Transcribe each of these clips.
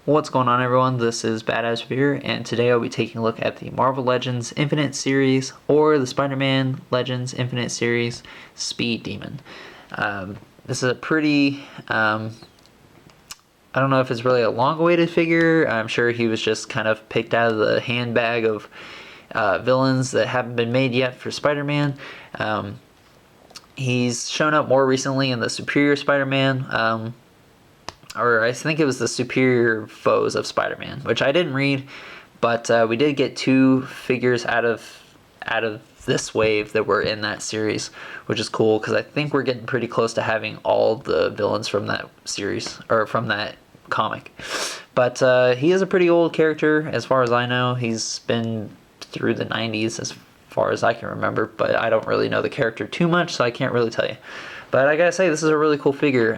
What's going on, everyone? This is Badass Veer, and today I'll be taking a look at the Marvel Legends Infinite Series or the Spider-Man Legends Infinite Series Speed Demon. This is a pretty, I don't know if it's really a long-awaited figure. I'm sure he was just kind of picked out of the handbag of villains that haven't been made yet for Spider-Man. He's shown up more recently in the Superior Spider-Man, or I think it was the Superior Foes of Spider-Man, which I didn't read, but we did get 2 figures out of this wave that were in that series, which is cool because I think we're getting pretty close to having all the villains from that series, or from that comic. But he is a pretty old character as far as I know. He's been through the 90s as far as I can remember, but I don't really know the character too much, so I can't really tell you. But I gotta say, this is a really cool figure.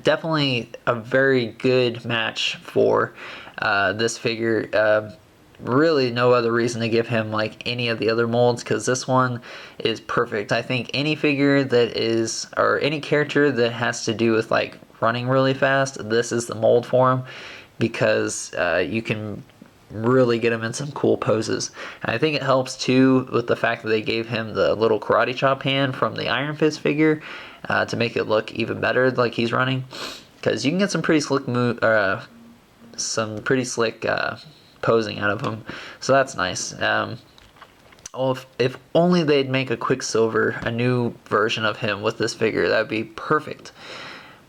Definitely a very good match for this figure. Really no other reason to give him like any of the other molds, because this one is perfect. I think any figure that is, or any character that has to do with like running really fast, this is the mold for him, because you can really get him in some cool poses. And I think it helps too with the fact that they gave him the little karate chop hand from the Iron Fist figure to make it look even better like he's running, because you can get some pretty slick posing out of him, so that's nice. If only they'd make a Quicksilver, a new version of him with this figure, that would be perfect,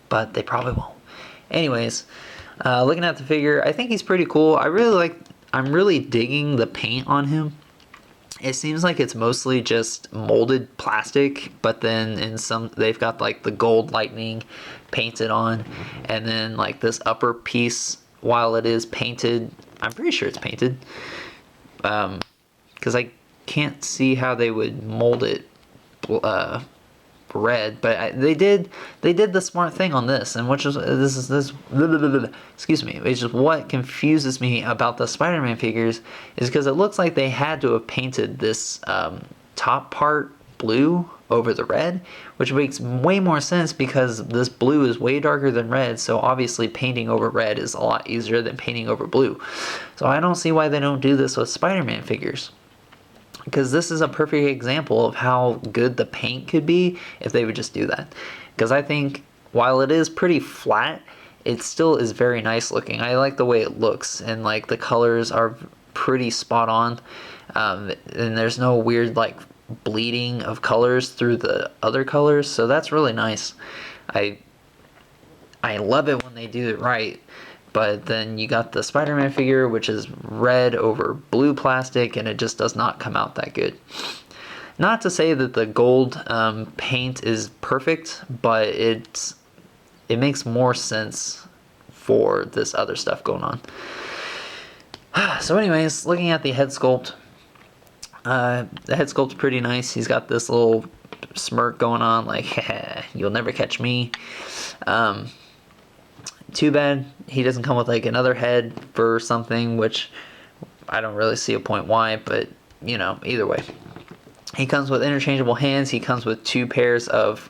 but they probably won't. Anyways, looking at the figure, I think he's pretty cool. I'm really digging the paint on him. It seems like it's mostly just molded plastic, but then in some, they've got like the gold lightning painted on, and then like this upper piece, while it is painted, I'm pretty sure it's painted, because I can't see how they would mold it red, but they did the smart thing on this, and which is excuse me, which is what confuses me about the Spider-Man figures, is because it looks like they had to have painted this top part blue over the red, which makes way more sense because this blue is way darker than red, so obviously painting over red is a lot easier than painting over blue. So I don't see why they don't do this with Spider-Man figures, because this is a perfect example of how good the paint could be if they would just do that. Because I think while it is pretty flat, it still is very nice looking. I like the way it looks, and like the colors are pretty spot on, and there's no weird like bleeding of colors through the other colors, so that's really nice. I love it when they do it right. But then you got the Spider-Man figure, which is red over blue plastic, and it just does not come out that good. Not to say that the gold paint is perfect, but it makes more sense for this other stuff going on. So anyways, looking at the head sculpt, the head sculpt's pretty nice. He's got this little smirk going on, like, you'll never catch me. Too bad he doesn't come with like another head for something, which I don't really see a point why, but you know, either way. He comes with interchangeable hands. He comes with 2 pairs of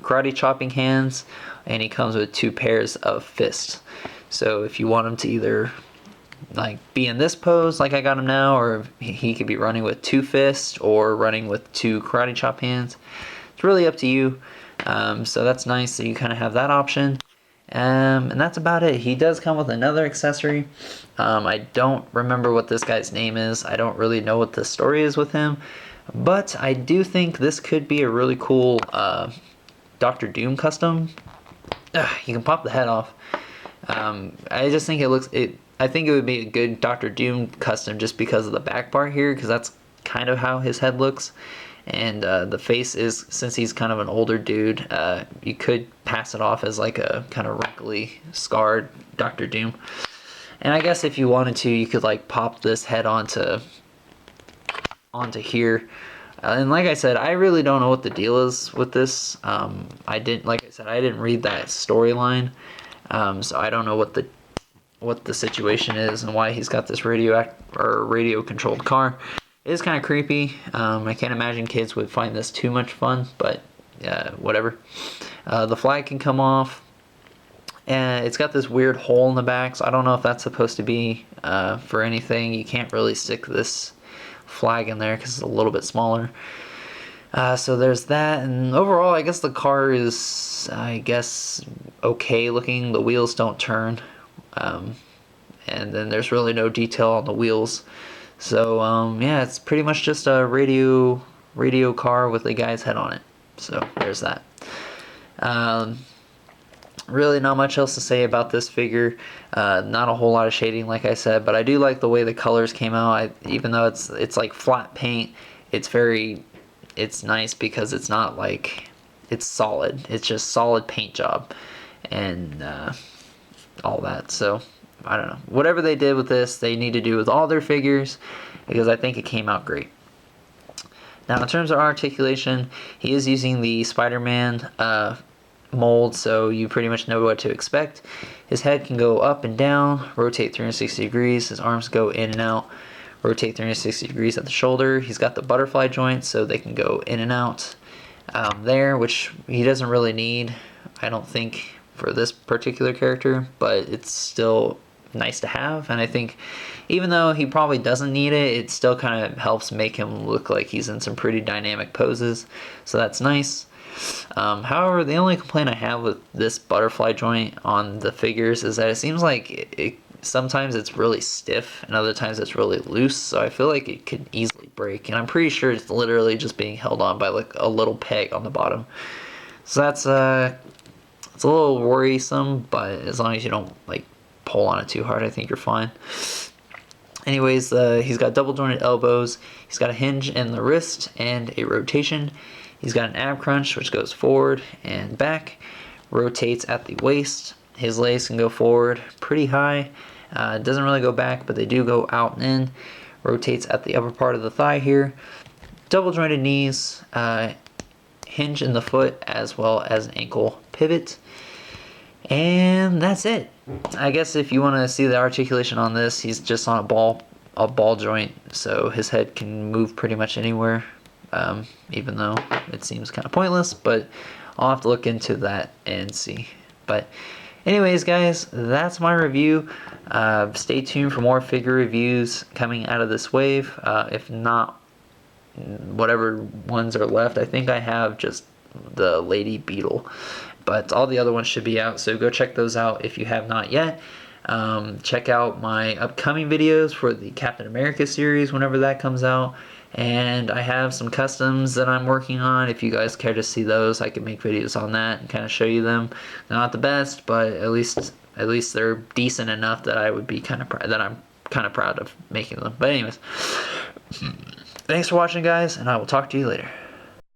karate chopping hands, and he comes with 2 pairs of fists. So if you want him to either like be in this pose like I got him now, or he could be running with 2 fists or running with 2 karate chop hands, it's really up to you. So that's nice that you kind of have that option. And that's about it. He does come with another accessory. I don't remember what this guy's name is. I don't really know what the story is with him, but I do think this could be a really cool Doctor Doom custom. You can pop the head off. I just think I think it would be a good Doctor Doom custom just because of the back part here, because that's kind of how his head looks. And the face is, since he's kind of an older dude, you could pass it off as like a kind of wrinkly, scarred Doctor Doom. And I guess if you wanted to, you could like pop this head onto here. And like I said, I really don't know what the deal is with this. I didn't read that storyline, so I don't know what the situation is and why he's got this radio controlled car. It is kind of creepy. I can't imagine kids would find this too much fun, but whatever. The flag can come off. And it's got this weird hole in the back, so I don't know if that's supposed to be for anything. You can't really stick this flag in there because it's a little bit smaller. So there's that, and overall I guess the car is, I guess, okay looking. The wheels don't turn, and then there's really no detail on the wheels. So yeah, it's pretty much just a radio car with a guy's head on it. So there's that. Really not much else to say about this figure. Not a whole lot of shading, like I said, but I do like the way the colors came out. Even though it's like flat paint, it's nice because it's not like, it's solid. It's just solid paint job and all that. So I don't know. Whatever they did with this, they need to do with all their figures, because I think it came out great. Now in terms of articulation, he is using the Spider-Man mold, so you pretty much know what to expect. His head can go up and down, rotate 360 degrees. His arms go in and out, rotate 360 degrees at the shoulder. He's got the butterfly joints, so they can go in and out there, which he doesn't really need, I don't think, for this particular character, but it's still nice to have. And I think even though he probably doesn't need it, it still kind of helps make him look like he's in some pretty dynamic poses, so that's nice. However, the only complaint I have with this butterfly joint on the figures is that it seems like sometimes it's really stiff and other times it's really loose, so I feel like it could easily break, and I'm pretty sure it's literally just being held on by like a little peg on the bottom. So that's it's a little worrisome, but as long as you don't like pull on it too hard, I think you're fine. Anyways, he's got double jointed elbows, he's got a hinge in the wrist and a rotation. He's got an ab crunch, which goes forward and back, rotates at the waist. His legs can go forward pretty high. It doesn't really go back, but they do go out and in. Rotates at the upper part of the thigh here. Double jointed knees, hinge in the foot, as well as an ankle pivot. And that's it. I guess if you want to see the articulation on this, he's just on a ball joint, so his head can move pretty much anywhere. Even though it seems kind of pointless, but I'll have to look into that and see. But anyways, guys, that's my review. Stay tuned for more figure reviews coming out of this wave. If not, whatever ones are left, I think I have just the Lady Beetle, but all the other ones should be out, so go check those out if you have not yet. Check out my upcoming videos for the Captain America series whenever that comes out. And I have some customs that I'm working on. If you guys care to see those, I can make videos on that and kind of show you them. They're not the best, but at least they're decent enough that I would be kind of that I'm kind of proud of making them. But anyways, thanks for watching, guys, and I will talk to you later.